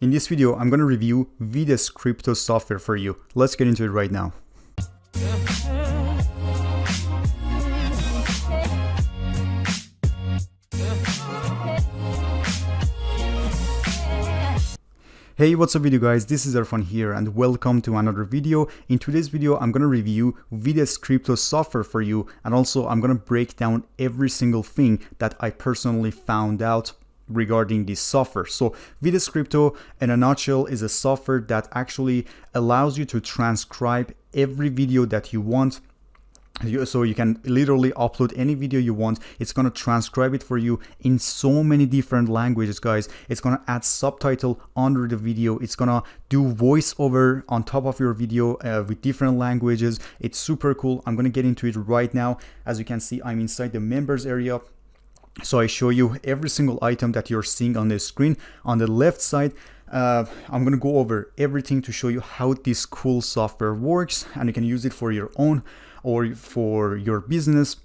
In this video, I'm going to review VidScripto software for you. Let's get into it right now. Hey, what's up video guys, this is Irfan here and welcome to another video. In today's video, I'm going to review VidScripto software for you, and also I'm going to break down every single thing that I personally found out regarding this software. So VidScripto in a nutshell is a software that actually allows you to transcribe every video that you want. So you can literally upload any video you want. It's going to transcribe it for you in so many different languages, guys. It's going to add subtitle under the video. It's going to do voiceover on top of your video with different languages. It's super cool. I'm going to get into it right now. As you can see, I'm inside the members area. So I show you every single item that you're seeing on the screen. On the left side, I'm going to go over everything to show you how this cool software works, and you can use it for your own or for your business.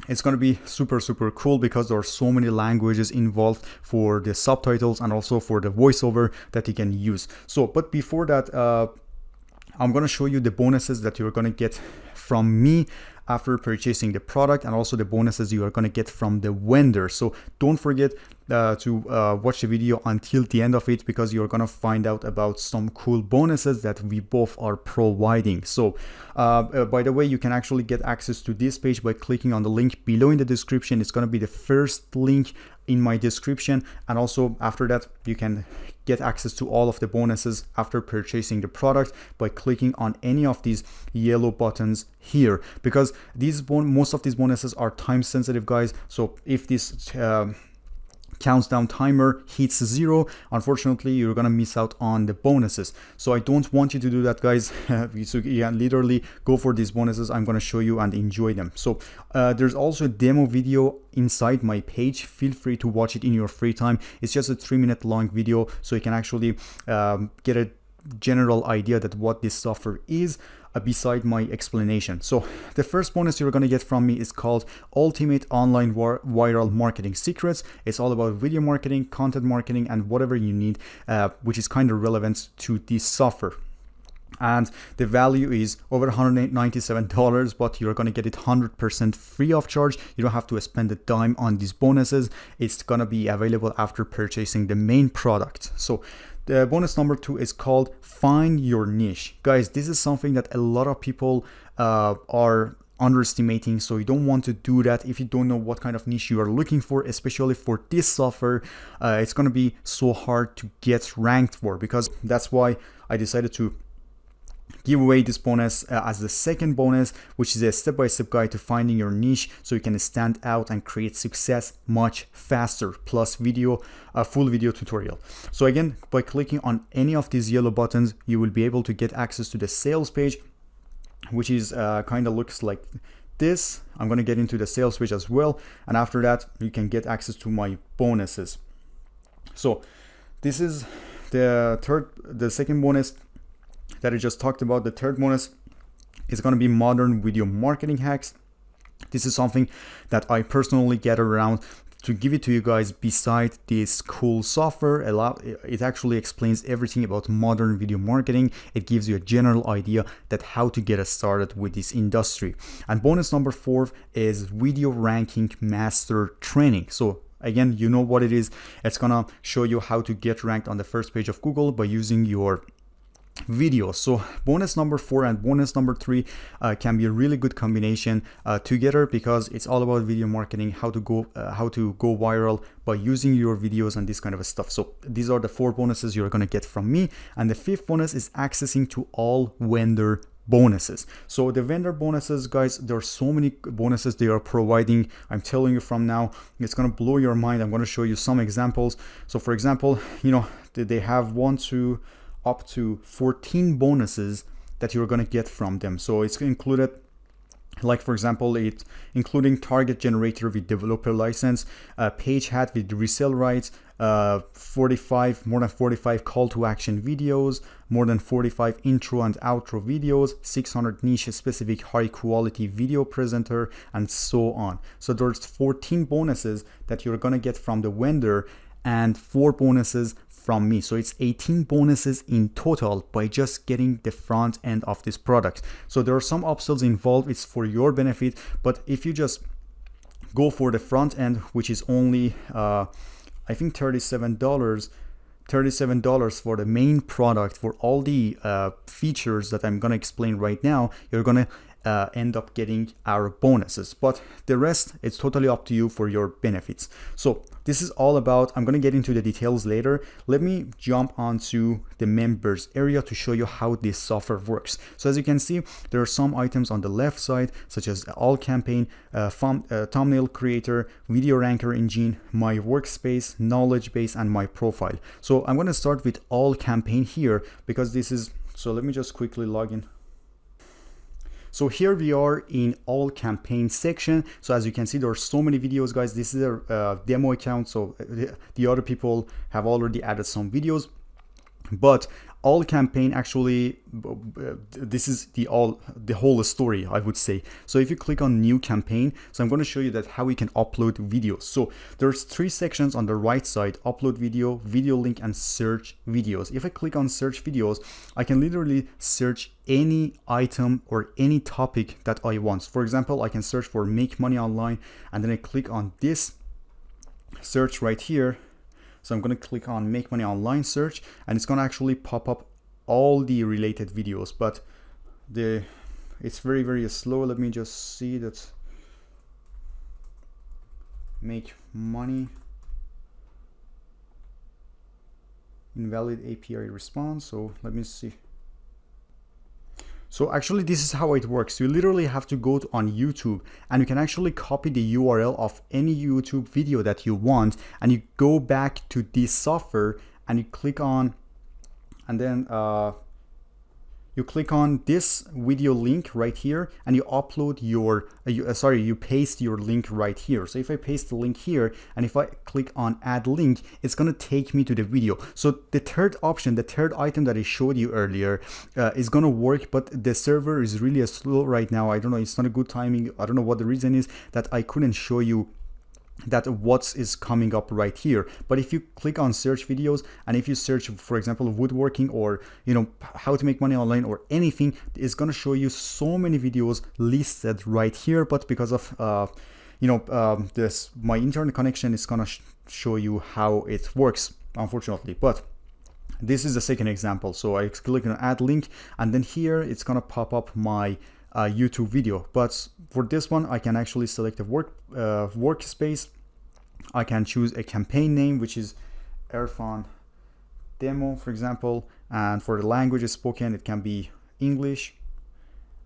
It's going to be super cool because there are so many languages involved for the subtitles and also for the voiceover that you can use. So but before that, I'm going to show you the bonuses that you're going to get from me after purchasing the product, and also the bonuses you are going to get from the vendor. So don't forget to watch the video until the end of it, because you're going to find out about some cool bonuses that we both are providing. So by the way, you can actually get access to this page by clicking on the link below in the description. It's going to be the first link in my description, and also after that you can get access to all of the bonuses after purchasing the product by clicking on any of these yellow buttons here, because most of these bonuses are time sensitive, guys. So if this countdown timer hits 0, unfortunately you're gonna miss out on the bonuses. So I don't want you to do that, guys. So you can literally go for these bonuses. I'm gonna show you and enjoy them. So there's also a demo video inside my page. Feel free to watch it in your free time. It's just a 3-minute long video, so you can actually get a general idea that what this software is beside my explanation. So the first bonus you're going to get from me is called Ultimate Online Viral Marketing Secrets. It's all about video marketing, content marketing, and whatever you need, which is kind of relevant to this software. And the value is over $197, but you're going to get it 100% free of charge. You don't have to spend a dime on these bonuses. It's going to be available after purchasing the main product. So the bonus number 2 is called Find Your Niche. Guys, this is something that a lot of people are underestimating, so you don't want to do that if you don't know what kind of niche you are looking for. Especially for this software, it's going to be so hard to get ranked for, because that's why I decided to give away this bonus as the second bonus, which is a step-by-step guide to finding your niche so you can stand out and create success much faster, plus a full video tutorial. So again, by clicking on any of these yellow buttons, you will be able to get access to the sales page, which is kind of looks like this. I'm going to get into the sales page as well, and after that you can get access to my bonuses. So this is the second bonus that I just talked about. The third bonus is going to be modern video marketing hacks. This is something that I personally get around to give it to you guys. Beside this cool software, it actually explains everything about modern video marketing. It gives you a general idea that how to get started with this industry. And bonus number 4 is video ranking master training. So again, you know what it is. It's gonna show you how to get ranked on the first page of Google by using your video. So bonus number 4 and bonus number 3 can be a really good combination together, because it's all about video marketing, how to go viral by using your videos and this kind of stuff. So these are the 4 bonuses you're going to get from me. And the 5th bonus is accessing to all vendor bonuses. So the vendor bonuses, guys, there are so many bonuses they are providing. I'm telling you from now, it's going to blow your mind. I'm going to show you some examples. So for example, you know, they have up to 14 bonuses that you're going to get from them. So it's included, like for example, including target generator with developer license, page hat with resale rights, more than 45 call to action videos, more than 45 intro and outro videos, 600 niche specific high quality video presenter, and so on. So there's 14 bonuses that you're going to get from the vendor, and 4 bonuses from me. So it's 18 bonuses in total by just getting the front end of this product. So there are some upsells involved. It's for your benefit, but if you just go for the front end, which is only I think $37 for the main product, for all the features that I'm gonna explain right now, you're gonna end up getting our bonuses, but the rest, it's totally up to you for your benefits. So this is all about, I'm gonna get into the details later. Let me jump onto the members area to show you how this software works. So as you can see, there are some items on the left side, such as all campaign, thumbnail creator, video ranker engine, my workspace, knowledge base, and my profile. So I'm gonna start with all campaign here because this is, so let me just quickly log in. So here we are in all campaign section. So as you can see, there are so many videos, guys. This is a demo account, so the other people have already added some videos, but all campaign actually, this is the whole story, I would say. So if you click on new campaign, so I'm going to show you that how we can upload videos. So there's 3 sections on the right side: upload video, video link, and search videos. If I click on search videos, I can literally search any item or any topic that I want. For example, I can search for make money online, and then I click on this search right here. So I'm going to click on make money online search, and it's going to actually pop up all the related videos, but it's very, very slow. Let me just see that. Make money, invalid API response. So let me see. So actually this is how it works. You literally have to go on YouTube, and you can actually copy the URL of any YouTube video that you want, and you go back to this software and you click on, and then you click on this video link right here, and you upload your, you paste your link right here. So if I paste the link here, and if I click on add link, it's gonna take me to the video. So the third option, the third item that I showed you earlier is gonna work, but the server is really slow right now. I don't know, it's not a good timing. I don't know what the reason is that I couldn't show you that what is coming up right here. But if you click on search videos, and if you search, for example, woodworking, or how to make money online, or anything, it's going to show you so many videos listed right here. But because of this, my internet connection is going to show you how it works, unfortunately. But this is the second example. So I click on add link, and then here it's going to pop up my YouTube video. But for this one, I can actually select a workspace. I can choose a campaign name, which is Irfan Demo, for example, and for the language spoken, it can be English.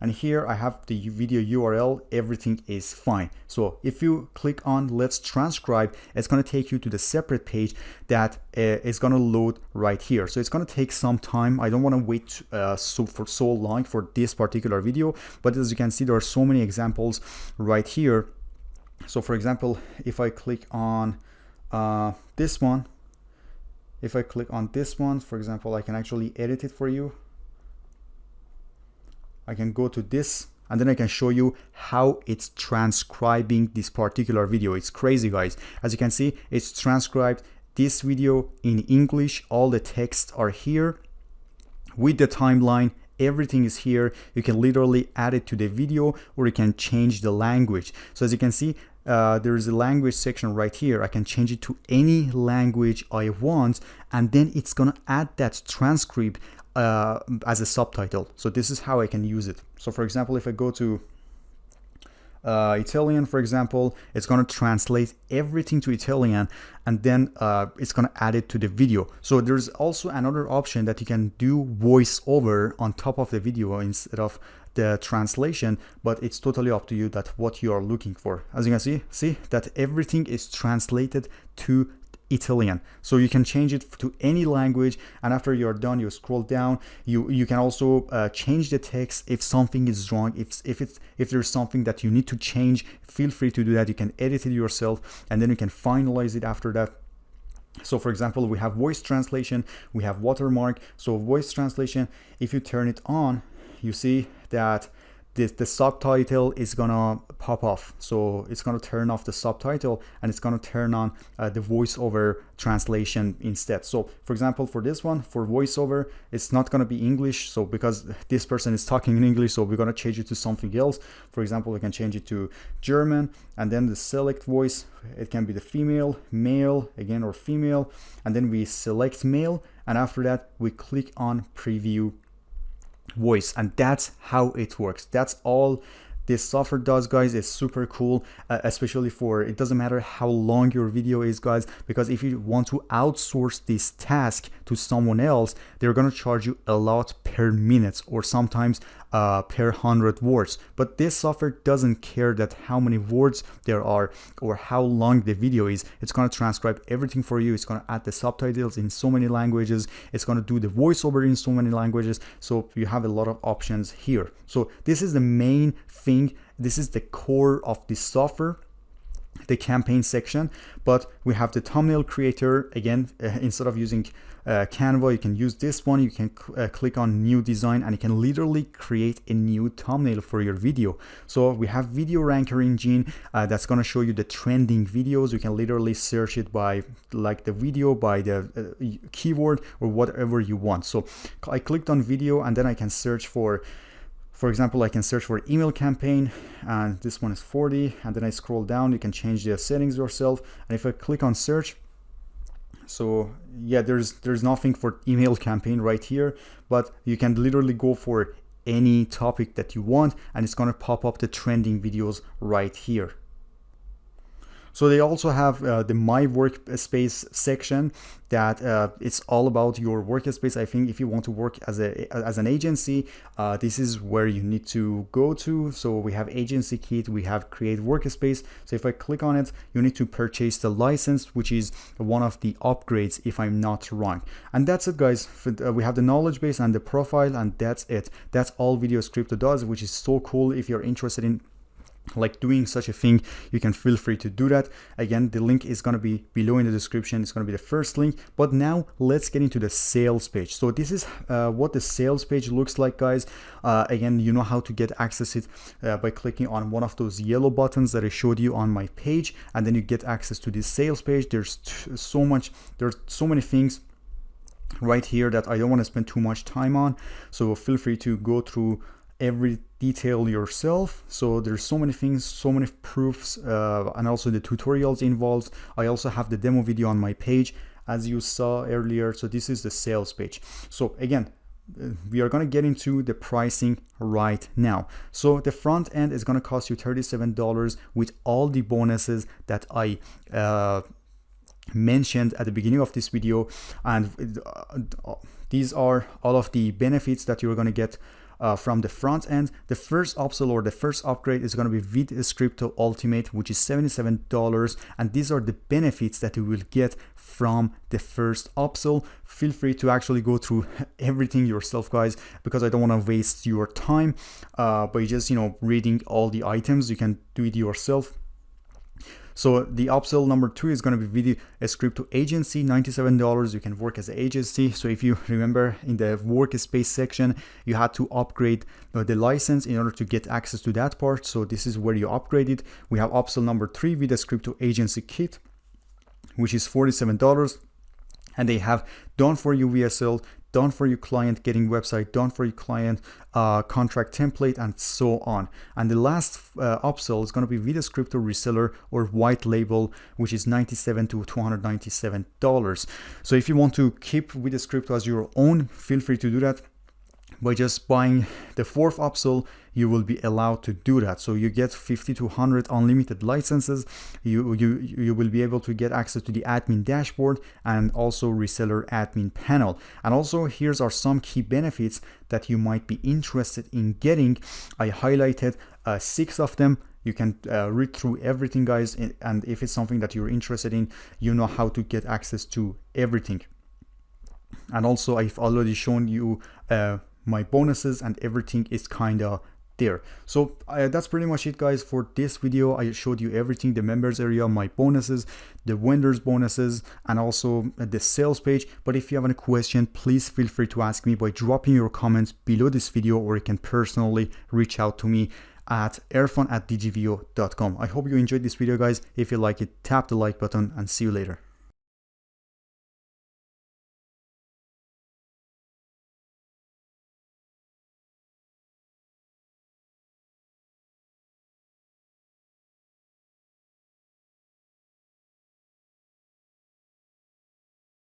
And here I have the video URL, everything is fine. So if you click on let's transcribe, it's going to take you to the separate page that is going to load right here. So it's going to take some time. I don't want to wait for so long for this particular video, but as you can see, there are so many examples right here. So for example, if I click on this one, for example, I can actually edit it for you. I can go to this, and then I can show you how it's transcribing this particular video. It's crazy, guys. As you can see, it's transcribed this video in English. All the texts are here with the timeline. Everything is here. You can literally add it to the video, or you can change the language. So as you can see, there is a language section right here. I can change it to any language I want, and then it's gonna add that transcript as a subtitle. So this is how I can use it. So for example, if I go to Italian, for example, it's going to translate everything to Italian, and then it's going to add it to the video. So there's also another option that you can do voiceover on top of the video instead of the translation, but it's totally up to you that what you are looking for. As you can see that everything is translated to Italian. So you can change it to any language, and after you're done, you scroll down. You can also change the text if something is wrong. If there's something that you need to change, feel free to do that. You can edit it yourself, and then you can finalize it after that. So for example, we have voice translation, we have watermark. So voice translation, if you turn it on, you see that the subtitle is gonna pop off. So it's gonna turn off the subtitle and it's gonna turn on the voiceover translation instead. So for example, for this one, for voiceover, it's not gonna be English. So because this person is talking in English, so we're gonna change it to something else. For example, we can change it to German, and then the select voice, it can be the female, male again, or female, and then we select male, and after that we click on preview voice, and that's how it works. That's all this software does, guys. It's super cool, especially for, it doesn't matter how long your video is, guys, because if you want to outsource this task to someone else, they're gonna charge you a lot per minute, or sometimes per 100 words. But this software doesn't care that how many words there are or how long the video is. It's gonna transcribe everything for you. It's gonna add the subtitles in so many languages. It's gonna do the voiceover in so many languages. So you have a lot of options here. So this is the main thing. This is the core of this software, the campaign section. But we have the thumbnail creator. Again, instead of using Canva, you can use this one. You can click on new design, and you can literally create a new thumbnail for your video. So we have video ranker engine that's going to show you the trending videos. You can literally search it by like the video, by the keyword, or whatever you want. So I clicked on video, and then I can search for example, I can search for email campaign, and this one is 40, and then I scroll down. You can change the settings yourself, and if I click on search, so yeah, there's nothing for email campaign right here, but you can literally go for any topic that you want, and it's gonna pop up the trending videos right here. So they also have the My Workspace section that it's all about your workspace. I think if you want to work as an agency, this is where you need to go to. So we have agency kit, we have create workspace. So if I click on it, you need to purchase the license, which is one of the upgrades if I'm not wrong. And that's it, guys. We have the knowledge base and the profile, and that's it. That's all VidScripto does, which is so cool. If you're interested in like doing such a thing, you can feel free to do that. Again, the link is going to be below in the description. It's going to be the first link. But now let's get into the sales page. So this is what the sales page looks like, guys. Again, you know how to get access it by clicking on one of those yellow buttons that I showed you on my page, and then you get access to this sales page. There's so many things right here that I don't want to spend too much time on, so feel free to go through every detail yourself. So there's so many things, so many proofs, and also the tutorials involved. I also have the demo video on my page, as you saw earlier. So this is the sales page. So again, we are going to get into the pricing right now. So the front end is going to cost you $37 with all the bonuses that I mentioned at the beginning of this video, and these are all of the benefits that you're going to get from the front end. The first upsell or the first upgrade is going to be VidScripto Ultimate, which is $77, and these are the benefits that you will get from the first upsell. Feel free to actually go through everything yourself, guys, because I don't want to waste your time by just reading all the items. You can do it yourself. So the upsell number 2 is going to be VidScripto Agency, $97. You can work as an agency. So if you remember in the workspace section, you had to upgrade the license in order to get access to that part. So this is where you upgrade it. We have upsell number 3, VidScripto Agency Kit, which is $47. And they have done for you VSL, done for your client getting website, done for your client contract template, and so on. And the last upsell is going to be VidScripto Reseller or White Label, which is $97 to $297. So if you want to keep VidScripto as your own, feel free to do that. By just buying the 4th upsell, you will be allowed to do that. So you get 50 to 100 unlimited licenses. You will be able to get access to the admin dashboard and also reseller admin panel. And also here's are some key benefits that you might be interested in getting. I highlighted 6 of them. You can read through everything, guys, and if it's something that you're interested in, you know how to get access to everything. And also I've already shown you my bonuses, and everything is kind of there. So that's pretty much it, guys, for this video. I showed you everything: the members area, my bonuses, the vendors bonuses, and also the sales page. But if you have any question, please feel free to ask me by dropping your comments below this video, or you can personally reach out to me at erfan@dgvo.com. I hope you enjoyed this video, guys. If you like it, tap the like button, and see you later.